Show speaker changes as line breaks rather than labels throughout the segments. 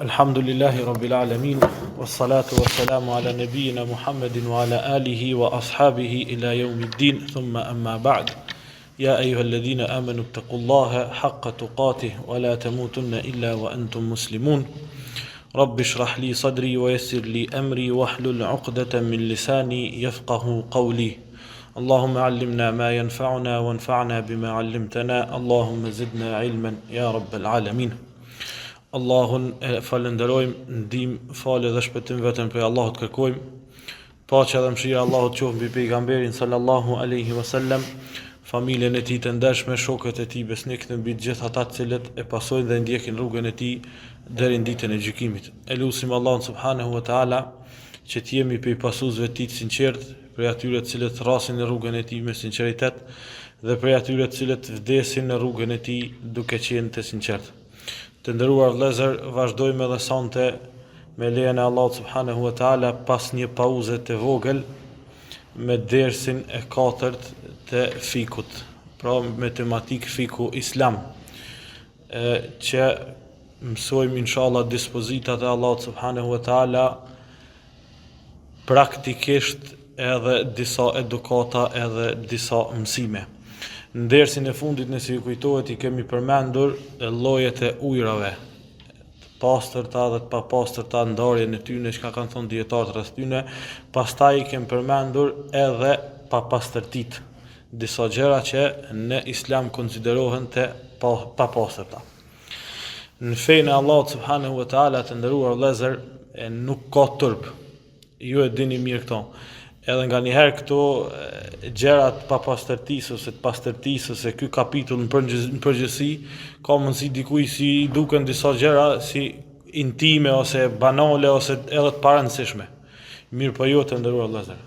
Alhamdulillahi Rabbil Alamin, wassalatu wassalamu ala nabiyyina Muhammedin wa ala alihi wa ashabihi ila yawmiddin, thumma amma ba'd. Ya ayyuhalladhina amanu ittaqullaha haqqa tuqatih wa la tamutunna illa wa antum muslimun. Rabbi shrah li sadri wa yassir li amri wahlul 'uqdatan min lisani yafqahu qawli. Allahumma 'allimna ma yanfa'una wanfa'na bima 'allamtana. Allahumma zidna 'ilman ya rabbal alamin. Allahun e falenderojmë, ndihmë, falë dhe shpëtim vetëm për Allahut kërkojmë. Paqja dhe mëshira e Allahut qoftë mbi pejgamberin sallallahu alaihi wasallam, familjen e tij të ndershme, shokët e tij besnik, të mbi të gjithë ata të cilët e pasojnë dhe ndjekin rrugën e tij deri në ditën e gjykimit. Elusim Allahun subhanahu wa taala që të jemi prej pasuesve të tij të sinqert, prej atyre të cilët rrasin në rrugën e tij me sinqeritet dhe prej atyre të cilët vdesin në rrugën e tij duke qenë të sinqertë. Të nderuar vëllezër, vazhdojmë edhe sonte me lejen e Allahut subhanahu wa taala pas një pauze të vogël me dersin e 4 të fikut, pra me tematik fiku islam, që mësojmë inshallah dispozitat e Allahut subhanahu wa taala praktikisht edhe disa edukata edhe disa mësime. Në dersin e fundit, nëse ju kujtohet, i kemi përmendur llojet e ujrave, të pastërta dhe të papastërta, ndarjen e tyre, çka kanë thënë dietarët rreth tyre. Pastaj i kemi përmendur edhe papastërtitë, disa gjëra që në Islam konsiderohen të papastërta. Në fenë e Allahut subhanahu wa taala, të nderuar vëllezër, nuk ka turp. Ju e dini mirë këto. Edhe nga njëherë këto gjërat papastërtisë ose të pastërtisë ose ky kapitull në përgjithësi ka mundësi dikuj si i duken disa gjëra si intime ose banale ose edhe të parëndësishme. Mirë po jo, të nderuar vëllezër.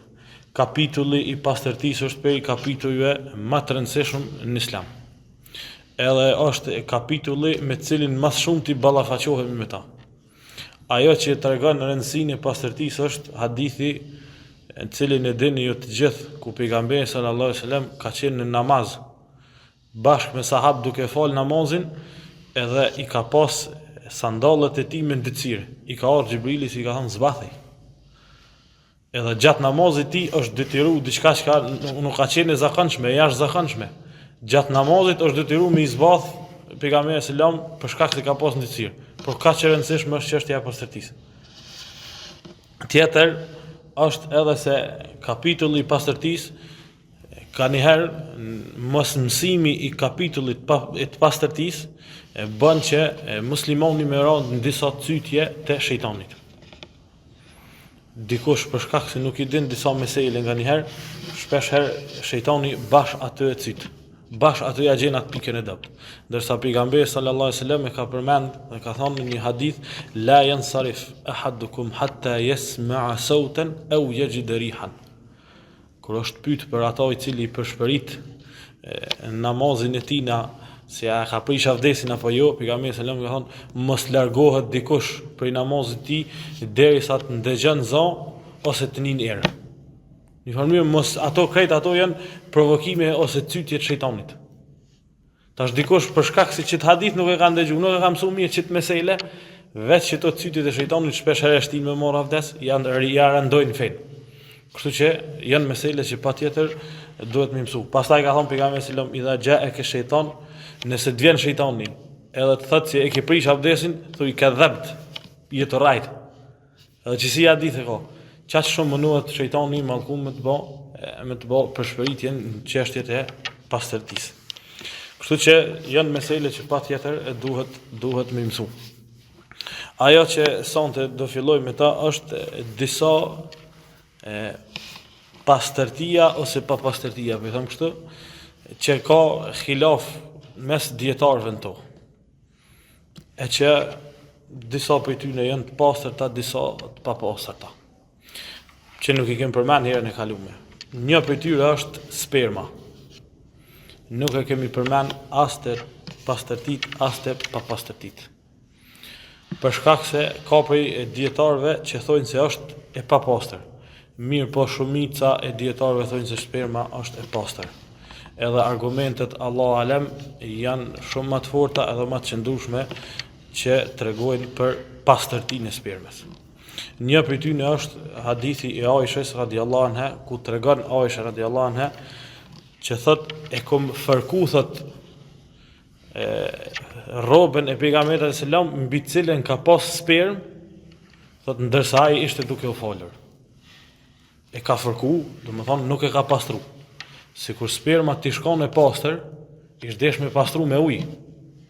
Kapitulli i pastërtisë është prej kapitullve më të rëndësishëm në Islam. Edhe është kapitulli me cilin më shumë ti ballafaqohemi me ta. Ajo që tregon rëndësinë e pastërtisë është hadithi në cilin e dini ju të gjithë, ku pejgamberi sallallahu alaihi wasallam ka qenë në namaz bashkë me sahabë duke fal namazin, edhe i ka pas sandallet e tij me ndëcir. I ka ardhur Xhibrili si i ka thënë zbathej. Edhe gjatë namazit ti është detyruar diçka që nuk ka qenë e zakonshme, jashtëzakonshme. Gjatë namazit është detyruar me i zbath pejgamberi sallallahu alaihi wasallam për shkak se ka pas ndëcir. Por kaq e rëndësishme është çështja e pastërtisë. Tjetër është edhe se kapitulli i pastërtisë ka njëherë mos mësimi i kapitullit të pastërtisë bën që muslimani me radhë në disa cytje të shejtanit. Dikush për shkak se nuk i din disa mesele nga njëherë, shpesh herë shejtani bash atë e cyt. Bash atë ja gjen atë pikën e dopt. Ndërsa pejgamberi sallallahu alaihi wasallam e ka përmend dhe ka thënë në një hadith, la yansarif ahadukum hatta yasma'a sautan aw yajid rihan. Kur është pyet për ata i cili i përshpërit namazin e tij se a ka prish avdesin apo jo, pejgamberi sallallahu alaihi wasallam ka thënë mos largohet dikush prej namazit të tij derisa të ndëgjon zon ose të nin erë. Në formë mos ato janë provokime ose cytje të shejtanit. Tash dikush për shkak se çit hadith nuk e ka ndëgjuar, nuk e ka mësuar mirë çit mesele, vetë që to cytjet e shejtanit shpesh herë shtin me marr avdes, janë randojnë fen. Kështu që janë mesele që patjetër duhet më mësu. Pastaj ka thënë pejgamberi sallallahu alajhi wasallam, "Idha ja'a shejtan", nëse të vjen shejtani, edhe të thotë se e ke prish avdesin, thuaj ka dhabt, je të rajt. Edhe që si hadith e ka. Qaq shumë mënohet shejtani mallkum me të bë përshpëritjen në çështjet e pastërtisë. Kështu që janë mesele që patjetër duhet më mësu. Ajo që sonte do filloj me ta është disa pastërtia ose papastërtia, po them kështu, që ka xhilaf mes dietarëve në to. E që disa prej tyre janë të pastërta, disa të papastërta, që nuk i kem përmend herën e kaluar. Një prej tyre është sperma. Nuk e kemi përmend as të pastërtit, as të papastërtit. Për shkak se ka prej dietarëve që thonë se është e papastër. Mirë po shumica e dietarëve thonë se sperma është e pastër. Edhe argumentet Allahu alem janë shumë më të forta edhe më të qëndrueshme që tregojnë për pastërtinë e spermës. Një prej tyre është hadithi i Aishës radhiyallahu anha, ku tregon Aisha radhiyallahu anha që thot e kom fërku thot rrobën e pejgamberit sallallahu alajhi wasallam mbi cilën ka pas sperm, thot ndërsa ai ishte duke u folur. E ka fërku, domethënë nuk e ka pastru. Sikur sperma ti shkon e pastër, ish desh me pastru me ujë.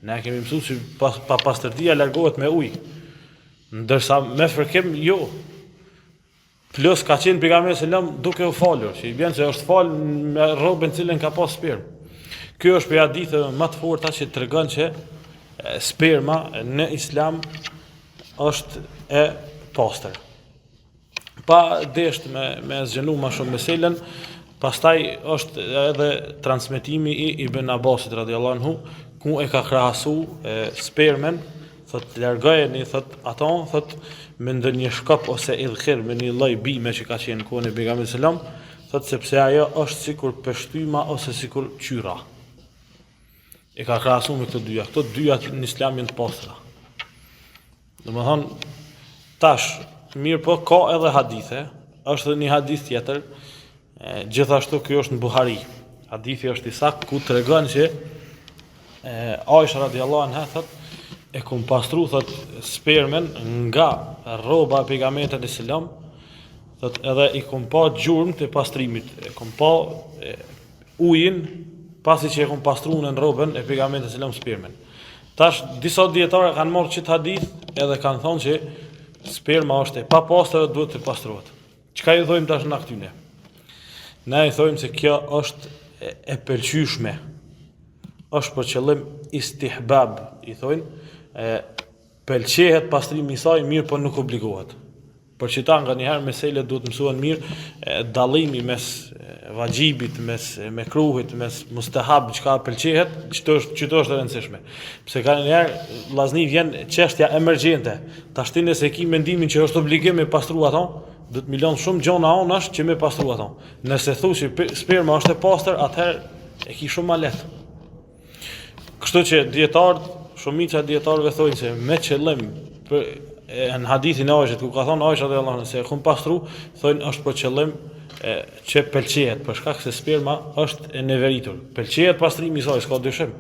Ne kemi mësuar se pa pastërtia largohet me ujë. Ndërsa me fërkim jo. Plus ka qenë pejgamberi selam duke u falur, që i bën se është fal me rrobën cilën ka pas sperm. Ky është për hadithe më të forta që tregon që sperma në Islam është e pastër. Pa desht me zgjenu ma shumë meselen, pastaj është edhe transmetimi i Ibn Abbasit radhiyallahu anhu, ku e ka krahasu spermen, thot largojeni thot ato, thot me ndonjë shkop ose idhkhir, me një lloj bime që ka qenë kohën e pejgamberit selam, thot sepse ajo është sikur peshtyma ose sikur qyra. E ka krahasu me këto dyja. Këto dyja në Islam janë të pastra. Domethënë tash mirë po ka edhe hadithe, është edhe një hadith tjetër, gjithashtu kjo është në Buhari. Hadithi është i saktë ku tregon që Aisha radhiyallahu anha thot e kum pastru thot spermen nga rroba e pejgamberit sallallahu alajhi wasallam, thot edhe i kum pa gjurmë të pastrimit, e kum pa ujin pasi që e kum pastruar në rrobën e pejgamberit sallallahu alajhi wasallam spermen. Tash disa dietarë kanë marrë çit hadith edhe kanë thonë që sperma është e papastër dhe duhet të pastrohet. Çka i thojmë tash na këtyne? Ne i thojmë se kjo është e pëlqyeshme. Është për qëllim istihbab, i thojnë, pëlqehet pastrimi i saj, mirë po nuk obligohet. Për që ta nga njëherë meselet duhet mësuan mirë dallimi mes vajibit, mes mekruhit, mes mustahab, çka pëlqehet, çto është e rëndësishme. Pse ka njëherë vllazni vjen çështja emergjente. Tash ti nëse ke mendimin që është obligim me pastru ato, do të milon shumë gjona onash që me pastru ato. Nëse thu që sperma është e pastër, atëherë e ki shumë ma lehtë. Kështu që dietarët, shumica e dietarëve thonë se me qëllim në hadithin e Aishës ku ka thonë Aisha radhiyallahu anha se kum pastru, thonë është për qëllim që pëlqehet, për shkak se sperma është e neveritur. Pëlqehet pastrimi i saj, s'ka dyshim.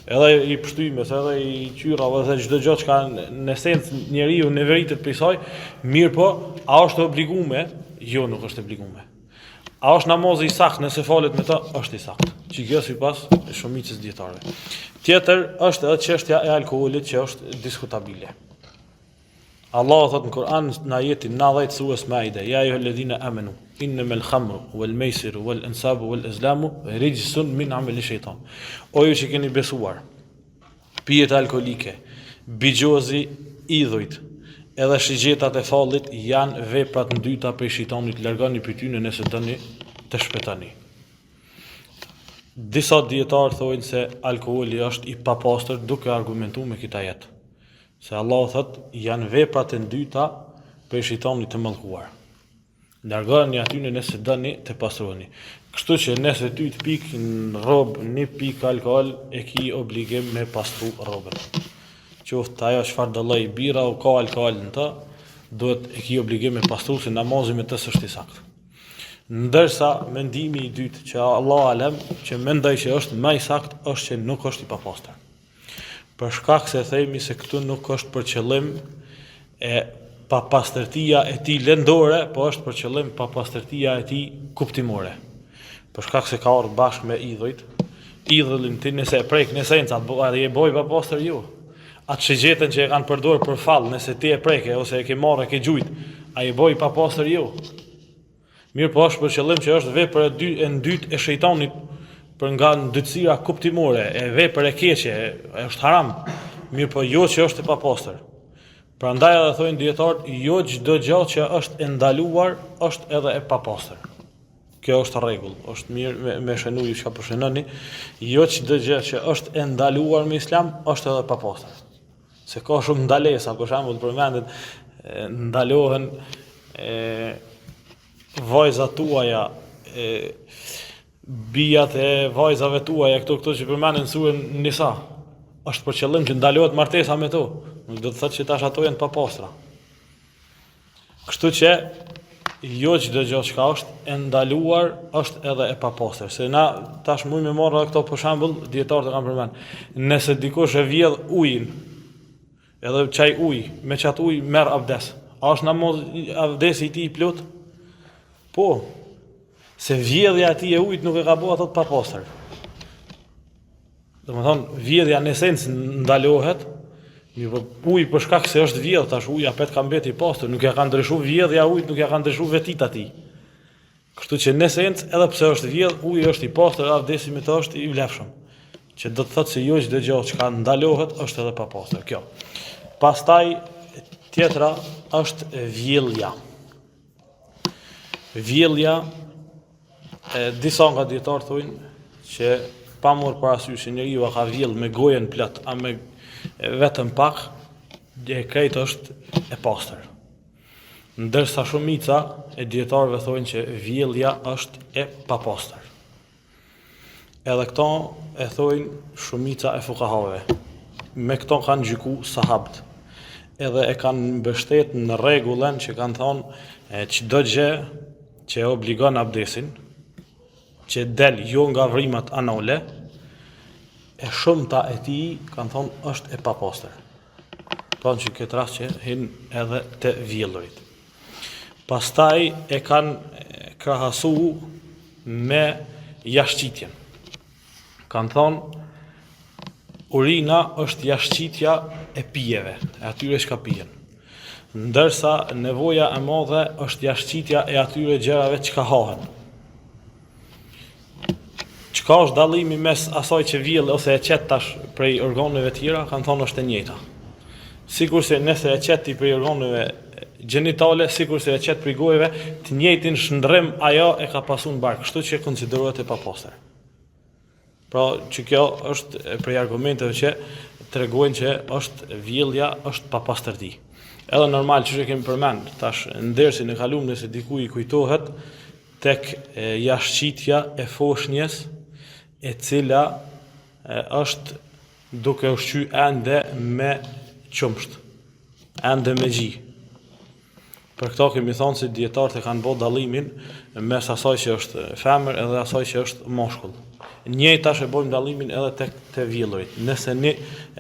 Edhe i pështymes, edhe i qyrave, edhe çdo gjë që ka në esencë njeriu neveritet për saj, mirë po, a është obligume? Jo, nuk është obligume. A është namazi i saktë nëse falet me ta? Është i saktë. Që kjo sipas shumicës dietarëve. Tjetër është edhe çështja e alkoolit që është diskutabile. Allah thot në Kur'an në ajetin 90 surës Maide: Ja ayyuhalladhina amanu innamal khamru wal maisiru wal ansabu wal azlamu rijsun min amali shaytan. O ju që keni besuar, pijet alkolike, bigjozi, idhujt, edhe shigjetat e fallit janë veprat ndyta prej shejtanit, largoni prej tyre nëse doni të shpëtoni. Disa dietarë thonë se alkooli është i papastër duke argumentuar me këtë ajet. Se Allah thot janë veprat e ndyta për shejtanit të mallkuar. Largoni atyne nëse doni të pastroni. Kështu që nëse ty të pik në rrobë një pikë alkool, e ki obligim me pastru rrobën. Qoftë ajo çfarë do lloj bira o ka alkool në të, duhet e ki obligim me pastru se namazi me të është i saktë. Ndërsa mendimi i dytë që Allah alem që mendoj që është më i saktë është që nuk është i papastër. Për shkak se themi se këtu nuk është për qëllim e papastërtia e tij lëndore, po është për qëllim papastërtia e tij kuptimore. Për shkak se ka ardhur bashkë me idhujt, idhullin ti nëse e prek në esencë, a je boj papastër ju? Atë shigjetën që e kanë përdorur për fall, nëse ti e preke ose e ke marrë ke gjujt, a je boj papastër ju? Mirë po është për qëllim që është vepër e dytë e shejtanit, për nga ndërtësira kuptimore, e vepër e keqe, është haram, mirë po jo që është e papastër. Prandaj edhe thonë dietarët, jo çdo gjë që është e ndaluar është edhe e papastër. Kjo është rregull, është mirë me shënuj çka po shënoni, jo çdo gjë që është e ndaluar me Islam është edhe e papastër. Se ka shumë ndalesa, për shembull përmendet ndalohen vajzat tuaja, bijat e vajzave tuaja, këto që përmenden surën Nisa, është për qëllim që ndalohet martesa me to. Nuk do të thotë që tash ato janë të papastra. Kështu që jo çdo gjë që është e ndaluar është edhe e papastër. Se na tash mund me marrë këto për shembull, dietarët e kanë përmend. Nëse dikush e vjedh ujin, edhe çaj ujë, me çat ujë merr abdes. A është namaz abdesi i tij i plot? Po. Se vjedhja e tij e ujit nuk e ka bëu ato të papastër. Domethënë vjedhja në esencë ndalohet, mirë po uji për shkak se është vjedh, tash uji apet ka mbeti i pastër, nuk ja ka ndryshuar vjedhja e ujit, nuk ja ka ndryshuar vetit atij. Kështu që në esencë edhe pse është vjedh, uji është i pastër, abdesi me të është i vlefshëm. Që do të thotë se jo çdo gjë që ndalohet është edhe papastër. Kjo. Pastaj tjetra është vjellja. Vjellja disa nga dietarë thonë që pa marrë parasysh se njeriu ka vjell me gojen plot, a me vetëm pak, e krejt është e pastër. Ndërsa shumica e dietarëve thonë që vjellja është e papastër. Edhe këto e thonë shumica e fuqahave. Me këto kanë gjyku sahabët. Edhe e kanë mbështet në rregullën që kanë thonë çdo gjë që obligon abdesin, që del jo nga vrimat anale, e shumta e tij kanë thonë është e papastër. Thonë që këtë rast që hin edhe të vjellurit. Pastaj e kanë krahasu me jashqitjen. Kanë thonë urina është jashqitja e pijeve, e atyre që ka pijen. Ndërsa nevoja e madhe është jashqitja e atyre gjërave që ka hahen. Çka është dallimi mes asaj që vjell ose e qet tash prej organeve tjera, kanë thonë është e njëjta. Sikurse nëse e qet ti prej organeve gjenitale, sikurse e qet prej gojeve, të njëjtin shndrrim ajo e ka pasu në bark, kështu që konsiderohet e papastër. Pra që kjo është prej argumenteve që tregojnë që është vjellja është papastërti. Edhe normal që kemi përmend, tash në dersin e kaluar nëse diku i kujtohet tek jashqitja e foshnjës, e cila është duke ushqyer ende me qumsht, ende me gji. Për këto kemi thonë se dietarët e kanë bërë dallimin mes asaj që është femër edhe asaj që është mashkull. Njëjtash e bojmë dallimin edhe te vjellurit. Nëse një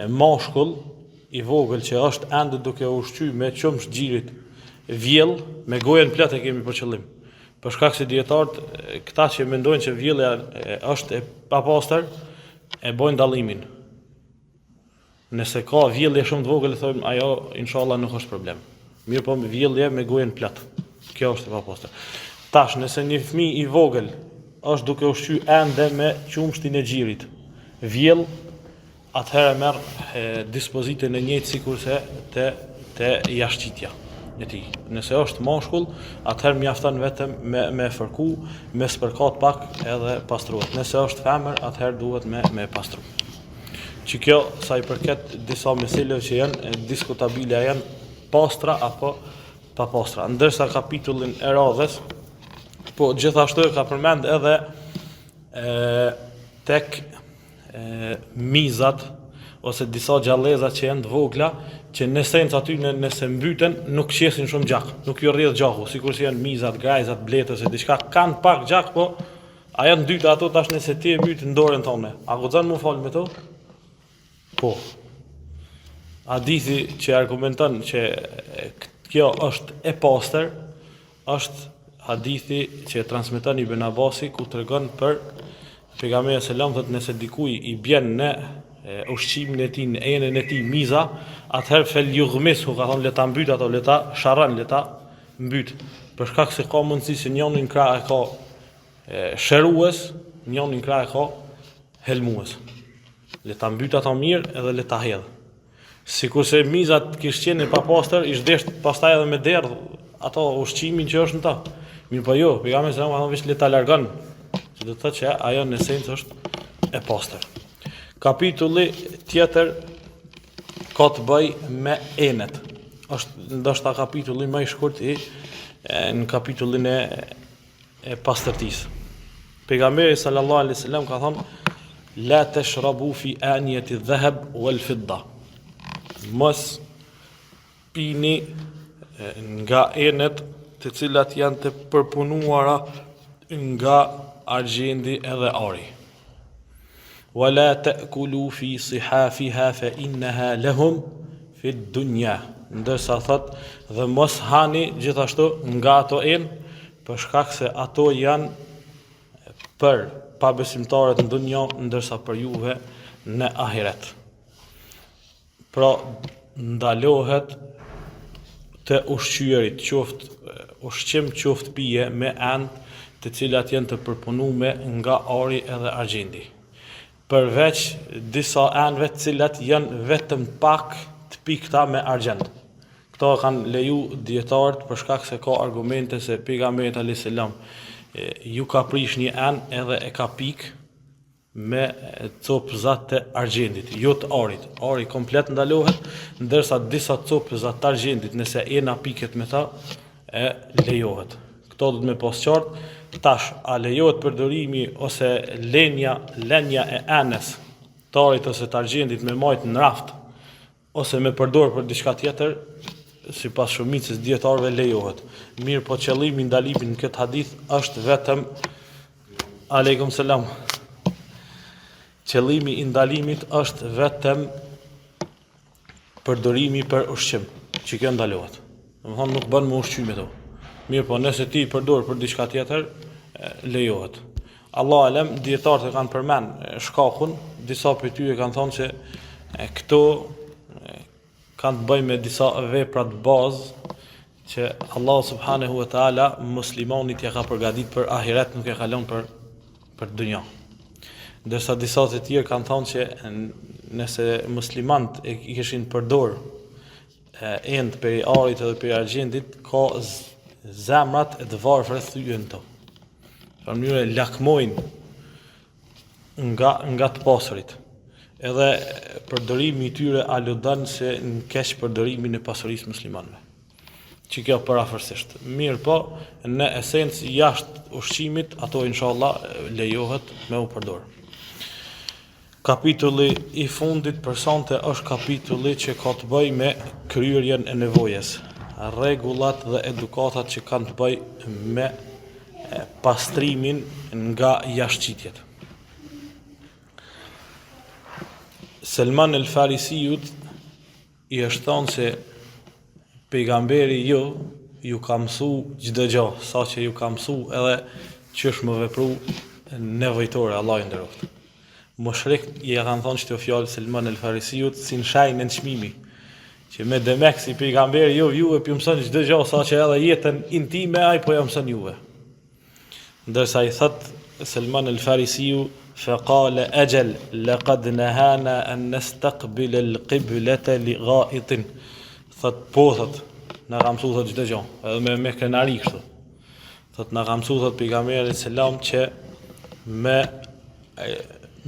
mashkull i vogël që është ende duke ushqyer me qumsht gjirit vjell, me gojen plot e kemi për qëllim. Për shkak se dietarët këta që mendojnë që vjellja është e papastër e bojnë dallimin. Nëse ka vjellje shumë të vogël, thonë ajo inshallah nuk është problem. Mirë po me vjellje me gojen plot. Kjo është e papastër. Tash nëse një fëmijë i vogël është duke ushqyer ende me qumshtin e gjirit vjell, atëherë merr dispozitën e njëjtë sikurse te jashqitja e tij. Nëse është mashkull, atëherë mjafton vetëm me fërku, me spërkat pak edhe pastruhet. Nëse është femër, atëherë duhet me pastru. Që kjo sa i përket disa meseleve që janë diskutabile, janë pastra apo pa pastra. Ndërsa kapitullin e radhës, po gjithashtu ka përmend edhe tek mizat ose disa gjallëza që janë të vogla, që në esencë aty nëse mbyten nuk qesin shumë gjak, nuk ju rrjedh gjaku, sikur si janë mizat, grajzat, bletës e diçka kanë pak gjak, po a janë dyta ato tash nëse ti e mbyt në dorën tonë. A guxon më fal me to? Po. Hadithi që argumenton që kjo është e pastër është hadithi që transmeton Ibn Abasi ku tregon për pejgamberi selam thotë nëse dikuj i bjen në ushqimin e tij, në enën e tij miza, atëherë fel yughmisu, ka thonë le ta mbyt ato, le ta sharran, le ta mbyt. Për shkak se ka mundësi se njërin krah e ka shërues, njërin krah e ka helmues. Le ta mbyt ato mirë edhe le ta hedh. Sikurse mizat kishin qenë pa pastër, i zhdesht pastaj edhe me derdh ato ushqimin që është në ta. Mirë po jo, pejgamberi selam ka thonë veç le ta largon. Që do të thotë që ajo në esencë është e pastër. Kapitulli tjetër ka të bëj me enet. Është ndoshta kapitulli më i shkurt në kapitullin e pastërtisë. Pejgamberi sallallahu alaihi wasallam ka thonë la tashrabu fi aniyati adh-dhahab wal-fidda. Mos pini nga enet të cilat janë të përpunuara nga argjendi edhe ari. Wala ta'kulu fi sihafiha fa innaha lahum fi dunya. Ndërsa thot dhe mos hani gjithashtu nga ato për shkak se ato janë për pabesimtarët në dunjë, ndërsa për juve në ahiret. Pra ndalohet të ushqyerit, qoftë ushqim, qoftë pije me anë të cilat janë të përpunume nga ari edhe argjendi. Përveç disa anëve të cilat janë vetëm pak të pikta me argjend. Këto kanë leju dietarët për shkak se ka argumente se pejgamberi alayhis salam ju ka prish një anë edhe e ka pik me copëzat të argjendit, jo të arit. Ari komplet ndalohet, ndërsa disa copëzat të argjendit, nëse ena piket me ta, e lejohet. Këto do të me pas qartë. Tash, a lejohet përdorimi ose lenja e enes të arit ose të argjendit me majt në raft, ose me përdor për diçka tjetër, sipas shumicës dietarëve lejohet. Mirë, po qëllimi ndalimi në këtë hadith është vetëm aleikum selam. Qëllimi i ndalimit është vetëm përdorimi për ushqim, që kjo ndalohet. Domethënë nuk bën me ushqim to. Mirë, po nëse ti përdor për diçka tjetër, lejohet. Allah alem, dietarët e kanë përmend shkakun, disa prej tyre kanë thonë se këto kanë të bëjnë me disa vepra të bazë që Allah subhanahu wa taala muslimanit ja ka përgatitur për ahiret, nuk e ka lënë për dunja. Ndërsa disa të tjerë kanë thonë që nëse muslimanët i kishin përdor end për arit edhe për argjendit, ka zemrat e të varfër thyen to. Në mënyrë lakmojnë nga të pasurit. Edhe përdorimi i tyre aludon se në keq përdorimin e pasurisë muslimanëve. Që kjo parafërsisht. Mirë po, në esencë jashtë ushqimit, ato inshallah lejohet me u përdor. Kapitulli i fundit për sonte është kapitulli që ka të bëjë me kryerjen e nevojës, rregullat dhe edukatat që kanë të bëjë me pastrimin nga jashtëqitjet. Selman el-Farisiut i është thonë se pejgamberi ju ka mësu çdo gjë, sa që ju ka mësu edhe ç'është më vepru nevojtore, Allah i nderoft. Mushrik i kanë thonë çto fjalë Selman el-Farisiut si në shajnë në çmimi, që me demek si pejgamberi juve pi mëson çdo gjë, sa që edhe jetën intime ai po ja mëson juve. Ndërsa i thot Selman el-Farisiu فقال أجل لقد نهانا أن نستقبل القبلة لغائط. Thot po thot, na ka mësuar thot çdo gjë, edhe me krenari kështu. Thot na ka mësuar thot pejgamberi selam që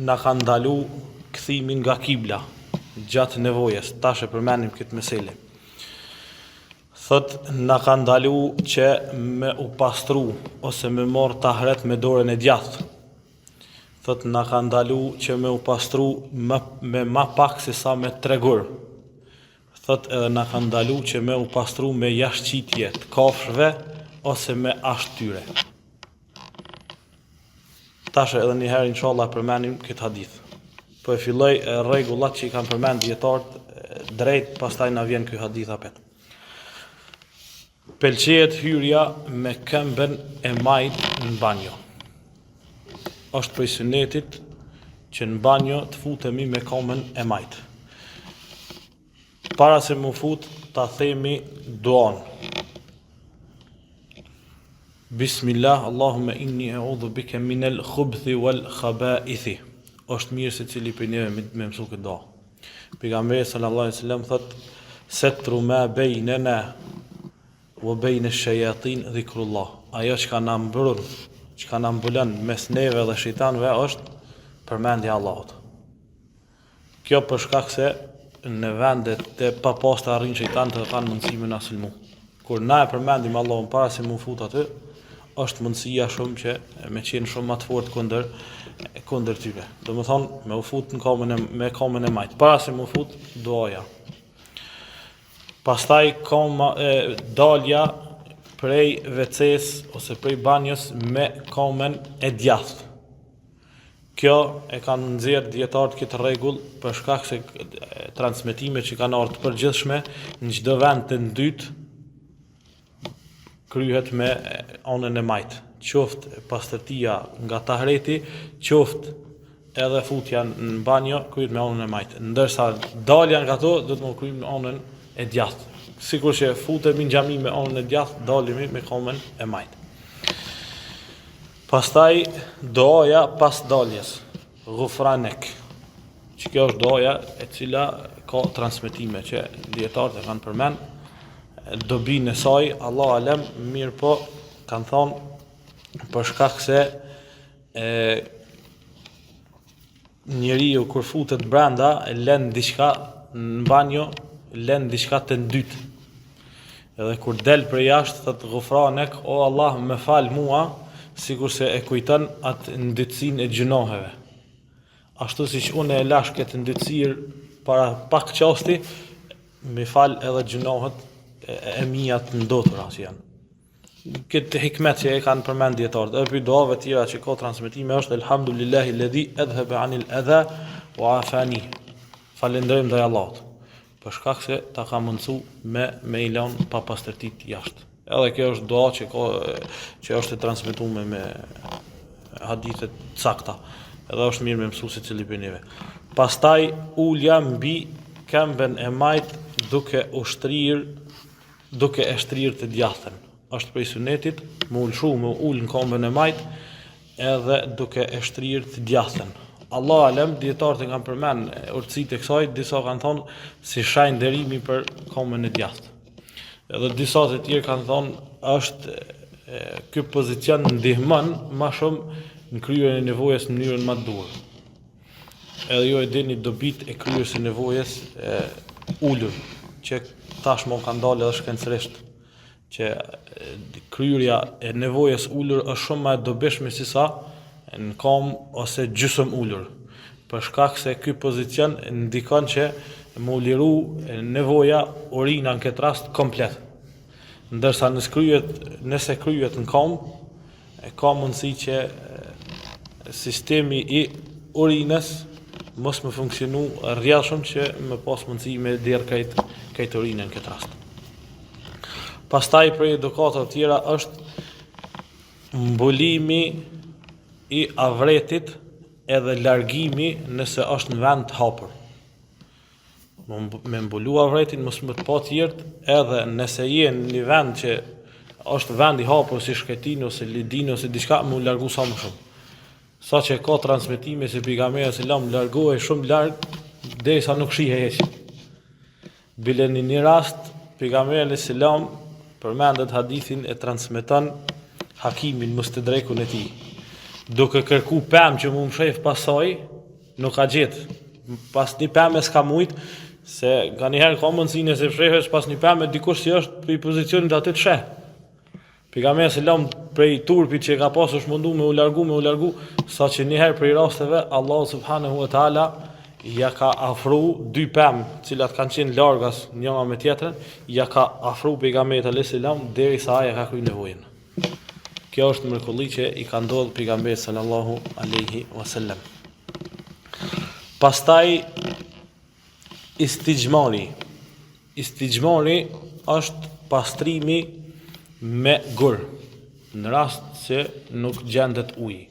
na ka ndalu kthimin nga kibla gjatë nevojës. Tash e përmendim këtë meselë. Thot na ka ndalu që me u pastru ose me marr tahret me dorën e djathtë. Thot na ka ndalu që me u pastru me ma pak se sa me 3 gur. Thot edhe na ka ndalu që me u pastru me jashtëqitje të kafshëve ose me ashtyre. Tash edhe një herë inshallah përmendim këtë hadith. Po e filloj rregullat që i kanë përmend dietarët drejt, pastaj na vjen ky hadith apet. Pëlqejet hyrja me këmbën e majt në banjo. Është prej sunetit që në banjo të futemi me këmbën e majt. Para se më fut, ta themi duan. Bismillah, Allahumma inni a'udhu bika minal khubthi wal khabaithi. Është mirë se cili për neve me mësu këtë dua. Pejgamberi sallallahu alaihi wasallam thot: "Satru ma bainana wa bain ash-shayatin dhikrullah." Ajo që ka na mbrur, që ka na mbulon mes neve dhe shejtanëve është përmendja e Allahut. Kjo për shkak se në vendet e papasta arrin shejtanët të kanë mundësi me na sulmu. Kur na e përmendim Allahun para se mu fut aty, është mundësia shumë që me qenë shumë më të fortë kundër tyre. Domethënë me u fut në me kamën e majt. Para se mu fut duaja. Pastaj dalja prej WC-s ose prej banjës me komen e djathtë. Kjo e kanë nxjerrë dietarët këtë rregull për shkak se transmetimet që kanë ardhur të përgjithshme në çdo vend të dytë kryhet me anën e majtë. Qoftë pastërtia nga tahreti, qoftë edhe futja në banjo kryhet me anën e majtë. Ndërsa dalja nga ato do të më kryhet me anën e djathtë. Sikur që futemi në xhami me anën e djathtë, dalemi me komen e majtë. Pastaj doja pas daljes, ghufranek. Që kjo është doja e cila ka transmetime që dietarët e kanë përmend. Dobinë e saj, Allah alem, mirë po kanë thonë për shkak se njeriu kur futet brenda e lën diçka në banjo, lën diçka të dytë. Edhe kur del për jashtë thot ghufranek, o Allah më fal mua, sikur se e kujton atë ndytësinë e gjunoheve. Ashtu siç unë e lash këtë ndytësirë para pak qasti, më fal edhe gjunohet e mia të ndotura që janë. Këtë hikmet që e kanë përmend dietarët. Edhe për duave të tjera që ka transmetime është elhamdulillahi alladhi adhhaba anil adha wa afani. Falenderojmë ndaj Allahut. Për shkak se ta ka mundsu me i lënë pa pastërtit jashtë. Edhe kjo është dua që është e transmetuar me hadithe të sakta. Edhe është mirë me mësuesit që lipënive. Pastaj ulja mbi këmbën e majt duke e shtrirë të djathtën. Është prej sunetit, me ul në këmbën e majt edhe duke e shtrirë të djathtën. Allah alem, dietarët e kanë përmend urtësitë e kësaj, disa kanë thonë si shenjë nderimi për këmbën e djathtë. Edhe disa të tjerë kanë thonë është ky pozicion ndihmon më shumë në kryerjen e nevojës në mënyrën më të duhur. Edhe ju e dini dobit e kryerjes së nevojës ulur, që tashmë kanë dalë edhe shkencërisht, që kryerja e nevojës ulur është shumë më e dobishme se sa në kom ose gjysëm ulur. Për shkak se ky pozicion ndikon që më liru nevoja urina në këtë rast komplet. Ndërsa nëse kryet në kom, ka mundësi që sistemi i urinës mos më funksionu rrjedhshëm që më pas mundësi me derë këtë urinën në këtë rast. Pastaj prej edukatave të tjera është mbulimi i avretit edhe largimi nëse është në vend të hapur. Me mbulu avretin mos më të pa tjertë, edhe nëse je në një vend që është vend i hapur si shkëtinë ose lidinë ose diçka, më largu sa më shumë. Sa që ka transmetime se pejgamberi selam largohej shumë larg derisa nuk shihej hiç. Bile në një rast pejgamberi selam përmendet hadithin e transmeton Hakimin Mustadrekun e tij. Duke kërku pemë që mu më shef pasaj, nuk ka gjetë. Pas një pemë s'ka mujt, se ka njëherë ka mundësinë se fshehës pas një pemë dikush që është për pozicionit aty të sheh. Pejgamberi selam prej turpit që ka pasur është mundu me u largu, sa që njëherë prej rasteve Allah subhanahu wa taala ja ka afru dy pemë, cilat kanë qenë largas njëra me tjetrën, ja ka afru pejgamberit selam derisa ai ka kryer nevojën. Kjo është mrekulli që i ka ndodhur pejgamberit sallallahu alaihi wasallam. Pastaj istijmari. Istijmari është pastrimi me gur, në rast se nuk gjendet ujë.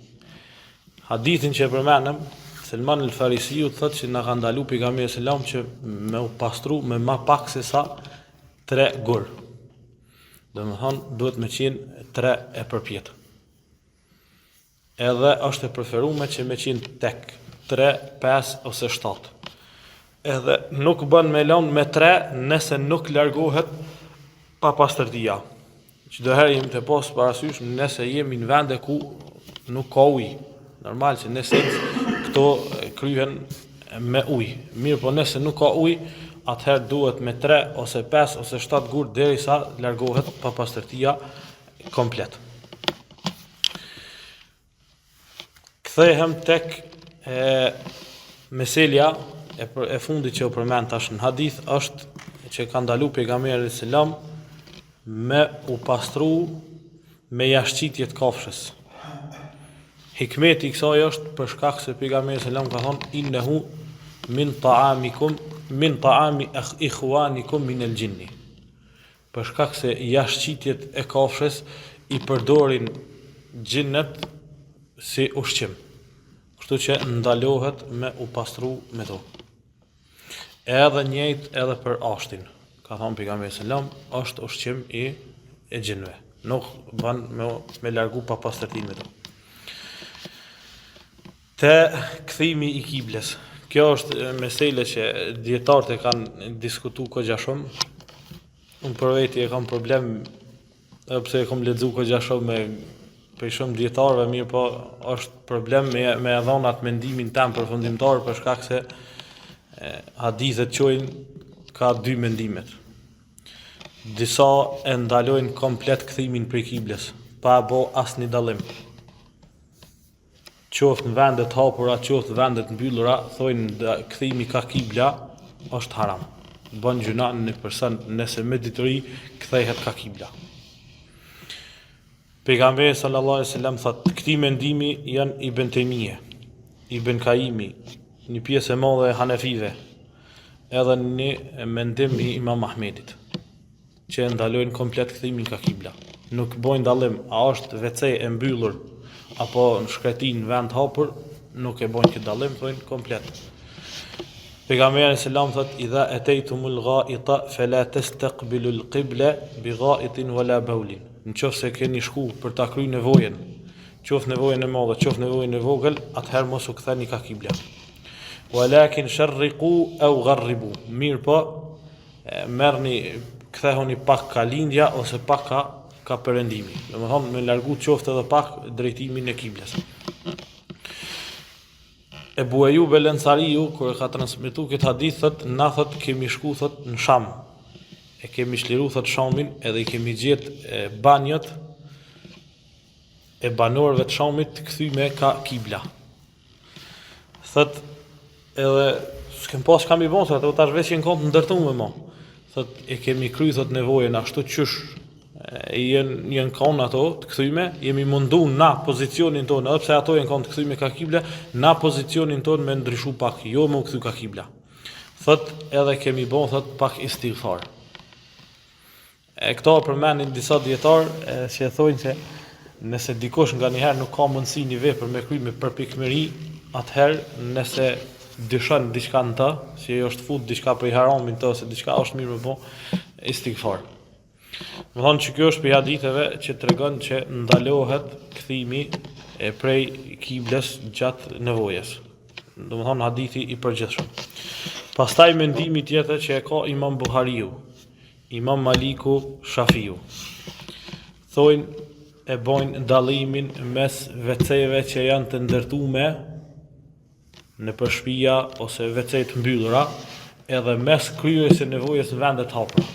Hadithin që e përmenëm, Selman el-Farisiu thotë që na ka ndaluar pejgamberi selam që me u pastru me më pak se sa 3 gur. Domethënë duhet me qenë 3 e përpjet. Edhe është e preferuar që me qenë tek 3, 5 ose 7. Edhe nuk bën me lënë me 3 nëse nuk largohet pa pastërtia. Çdo herë jemi të pas parasysh nëse jemi në vende ku nuk ka ujë. Normal që nëse këto kryhen me ujë. Mirë, po nëse nuk ka ujë, atëherë duhet me 3 ose 5 ose 7 gur derisa largohet pa pastërtia komplet. Kthehem tek meselja e fundit që u përmend tash në hadith është që ka ndalu pejgamberi selam me u pastru me jashqitje të kafshës. Hikmeti i kësaj është për shkak se pejgamberi selam ka thonë innehu min ta'ami ikhwanikum min al-jinni. Për shkak se jashqitjet e kafshës i përdorin gjinnet si ushqim. Kështu që ndalohet me u pastru me to. Edhe njëjtë edhe për ashtin. Ka thonë pejgamberi selam, është ushqim i gjinëve. Nuk ban me largu pa pastërtin me to. Te kthimi i kibles. Kjo është mesele që dietarët e kanë diskutuar kogja shumë. Unë për veti e kam problem, edhe pse e kam lexuar kogja shumë me për shumë dietarëve, mirë po është problem me dhënë atë mendimin tam përfundimtar për shkak se hadithet qojnë ka dy mendimet. Disa e ndalojnë komplet kthimin prej kibles, pa bo asnjë dallim. Qoftë në vendet hapura, qoftë në vendet mbyllura, thojnë kthimi ka kibla është haram. Bën gjuna në person nëse me dituri kthehet ka kibla. Pejgamberi sallallahu alaihi wasallam thotë, këtij mendimi janë Ibn Taymije, Ibn Kaimi, një pjesë e madhe e Hanefive, edhe një mendim i Imam Ahmedit, që ndalojnë komplet kthimin ka kibla. Nuk bojnë dallim, a është WC e mbyllur apo në shkretin në vend hapur, nuk e bojnë këtë dallim, thonë komplet. Pejgamberi sallallahu alaihi wasallam thotë, idha ataytumul gha'ita fala tastaqbilul qibla bi gha'itin wala bawlin. Nëse keni shku për ta kryer nevojën, qoftë nevojën e madhe, qoftë nevojën e vogël, atëherë mos u ktheni ka kibla. Walakin sharriqu aw gharribu. Mirë po, merrni, kthehuni pak ka lindja ose pak ka perëndimi. Domethënë me largu qoftë edhe pak drejtimin e kiblës. Ebu Ejub el-Ansariu kur e ka transmetuar këtë hadith thotë, na thotë kemi shku thotë në Sham. E kemi shliru thot Shamin edhe i kemi gjet banjot e banorëve të Shamit kthyme ka kibla. Thot edhe s'kem pas kam i bon thot, ato tash veç janë kont ndërtuar më. Thot e kemi kry thot nevojën ashtu qysh janë kon ato të kthyme, jemi mundu na pozicionin tonë, edhe pse ato janë kon të kthyme ka kibla, na pozicionin tonë me ndryshu pak, jo më u kthy ka kibla. Thot edhe kemi bon thot pak istighfar. E këto përmenin disa dietarë që thonë se nëse dikush nga njëherë nuk ka mundësi një vepër me kry me përpikmëri, atëherë nëse dyshon diçka në të, si është fut diçka për i haramin të ose diçka është mirë me bo, istighfar. Më thonë që kjo është për haditheve që tregon që ndalohet kthimi prej kibles gjatë nevojës. Do më thonë hadithi i përgjithshëm. Pastaj mendimi tjetër që e ka Imam Buhariu, Imam Maliku, Shafiu. Thojnë e bojnë dallimin mes WC-ve që janë të ndërtume në përshpia ose WC të mbyllura, edhe mes kryerjes së nevojës në vendet hapura.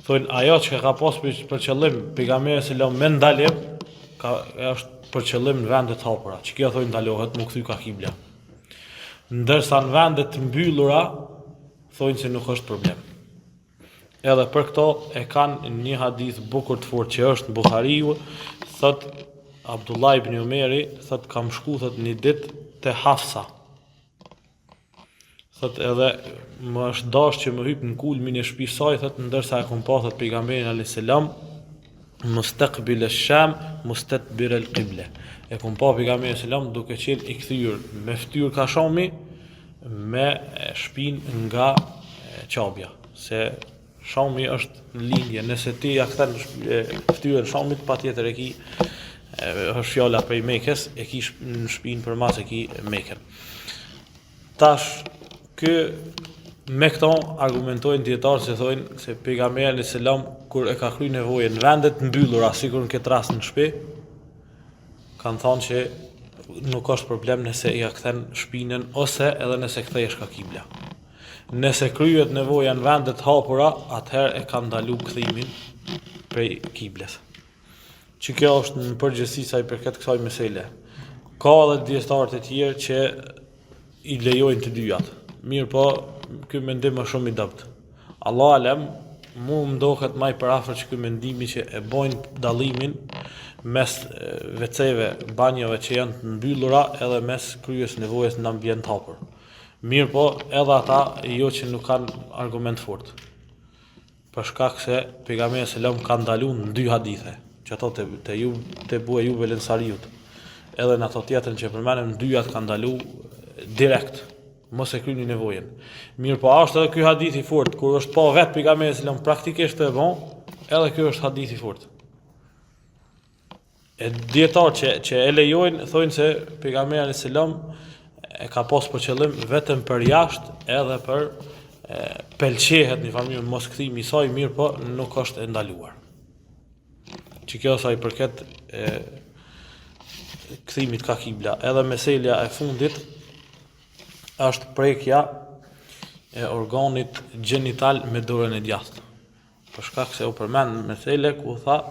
Thojnë ajo që ka pas për qëllim pejgamberi selam me ndalim, është për qëllim në vendet hapura, që kjo thojnë ndalohet më kthy ka kibla. Ndërsa në vendet të mbyllura, thojnë se nuk është problem. Edhe për këto e kanë një hadith bukur të fortë që është në Buhariu, thot Abdullah ibn Umeri, thot kam shku thot një ditë te Hafsa. Thot edhe më është dash që më hyp në kulmin e shtëpisë saj, thot ndërsa e kam pa thot pejgamberin alayhis salam mustaqbil ash-Sham mustadbir al-qibla. E kam pa pejgamberin alayhis salam duke qenë i kthyer me fytyrë ka Shami me shpinë nga Qabja, se Shami është në lindje, nëse ti ja kthen fytyrën Shamit, patjetër e ki është fjala prej Mekës, e ki në shpinë për mas e ki Mekën. Tash me këto argumentojnë dietarët se thonë se pejgamberi alayhis salam kur e ka kryer nevojën në vendet mbyllura, sikur në këtë rast në shtëpi, kanë thonë që nuk është problem nëse ja kthen shpinën ose edhe nëse kthehesh ka kibla. Nëse kryet nevoja në vendet hapura, atëherë e ka ndalu kthimin prej kibles. Që kjo është në përgjithësi sa i përket kësaj mesele. Ka edhe dietarë të tjerë që i lejojnë të dyjat. Mirë po, ky mendim është shumë i dobët. Allah alem, mu më ndohet më i përafër që ky mendimi që e bojnë dallimin mes WC-ve, banjove që janë të mbyllura edhe mes kryes nevojës në ambient hapur. Mirë po, edhe ata jo që nuk kanë argument fort. Për shkak se pejgamberi selam ka ndaluar në 2 hadithe, që ato te bua Juve Lensariut. Edhe në ato tjetrën që përmenem, 2 ka ndaluar direkt. Mos e kryni nevojën. Mirë po, është edhe ky hadith i fort, kur është pa vetë pejgamberi selam praktikisht të e bon, edhe ky është hadith i fort. E dietarë që e lejojnë, thonë se pejgamberi selam e ka pas për qëllim vetëm për jashtë edhe për pelqehet një familje mos kthimi i saj, mirë po nuk është e ndaluar. Që kjo sa i përket kthimit ka kibla. Edhe meselja e fundit është prekja e organit gjenital me dorën e djathtë. Për shkak se u përmend mesele ku tha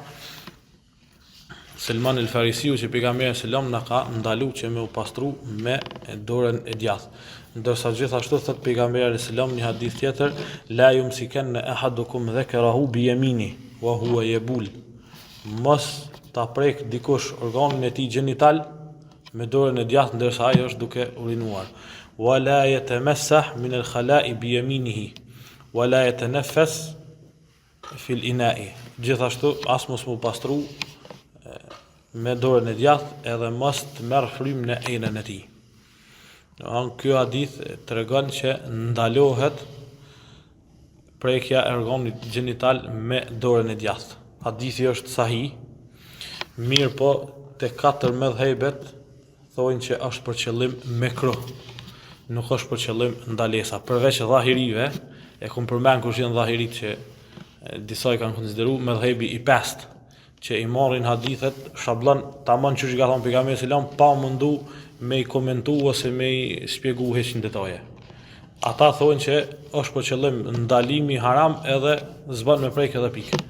Selman el Farisiu që pejgamberi selam na ka ndaluar që me u pastru me dorën e djathtë. Ndërsa gjithashtu thot pejgamberi selam një hadith tjetër, la yumsikanna ahadukum dhakarahu bi yamini wa huwa yabul. Mos ta prek dikush organin e tij gjenital me dorën e djathtë ndërsa ai është duke urinuar. Wala yatamassah min al-khala'i bi yaminihi wala yatanaffas fi al-ina'i. Gjithashtu as mos mu pastru me dorën e djathtë edhe mos të merr frym në enën e tij. Ky hadith tregon që ndalohet prekja e organit gjenital me dorën e djathtë. Hadithi është sahih. Mirë po te 4 mëdhëbet thonë që është për qëllim mekruh. Nuk është për qëllim ndalesa. Përveç dhahirive, e kam përmend kush janë dhahirit që disa i kanë konsideruar mëdhëbi i pestë, që i marrin hadithet shablon tamam çu ka thon pejgamberi selam pa mundu me i komentu ose me i shpjegu heq në detaje. Ata thonë që është për qëllim ndalimi haram edhe zban me prek edhe pikë.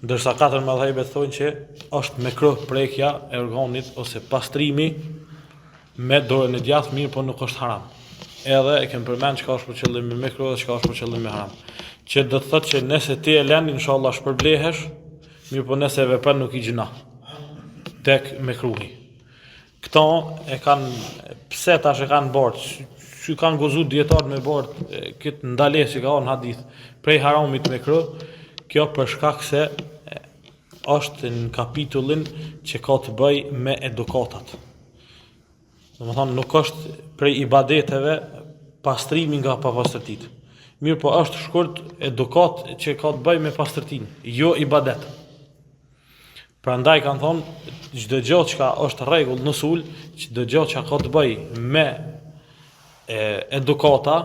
Ndërsa 4 mëdhëbet thonë që është mekruh prekja e organit ose pastrimi me dorën e djathtë, mirë po nuk është haram. Edhe e kem përmend çka është për qëllim me mekruh dhe çka është për qëllim me haram. Që do të thotë që nëse ti e lën inshallah shpërblehesh, mirë po nëse vepron nuk i gjuna tek mekruhi. Këto e kanë pse tash e kanë bërë, që kanë gozu dietar me bërë këtë ndalesë që ka në hadith prej haramit mekruh, kjo për shkak se është në kapitullin që ka të bëj me edukatat. Domethënë nuk është prej ibadeteve pastrimi nga papastërtitë. Mirë po është shkurt edukat që ka të bëj me pastërtinë, jo ibadet. Prandaj kanë thonë çdo gjë që është rregull në usul, çdo gjë që ka të bëj me edukata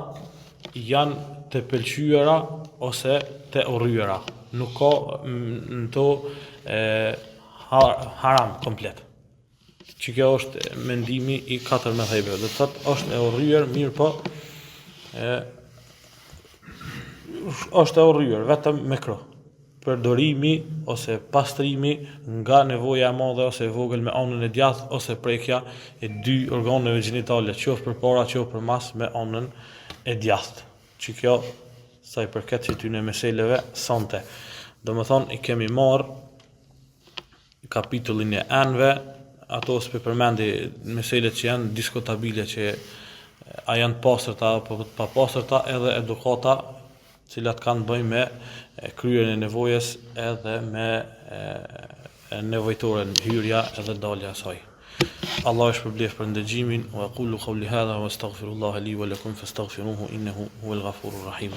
janë të pëlqyera ose të urryera. Nuk ka në to haram komplet. Që kjo është mendimi i 4 mëdhëbeve. Do të thotë është e urryer, mirë po është e urryer vetëm mekruh. Përdorimi ose pastrimi nga nevoja e madhe ose e vogël me anën e djathtë ose prekja e 2 organeve gjinitale, qoftë përpara, qoftë përmas me anën e djathtë. Që kjo sa i përket këtyre meseleve sonte. Domethënë i kemi marr kapitullin e anëve, ato s'pe përmendi meselet që janë diskutabile, që a janë pastërta apo pa pastërta, edhe edukata cilat kanë bëjnë me kryerjen e nevojës edhe me nevojtoren, hyrja edhe dalja e saj. Allah e shpërblef për ndëgjimin, wa aqulu qawli hadha wa astaghfirullaha li wa lakum fastaghfiruhu innahu huwal ghafurur rahim.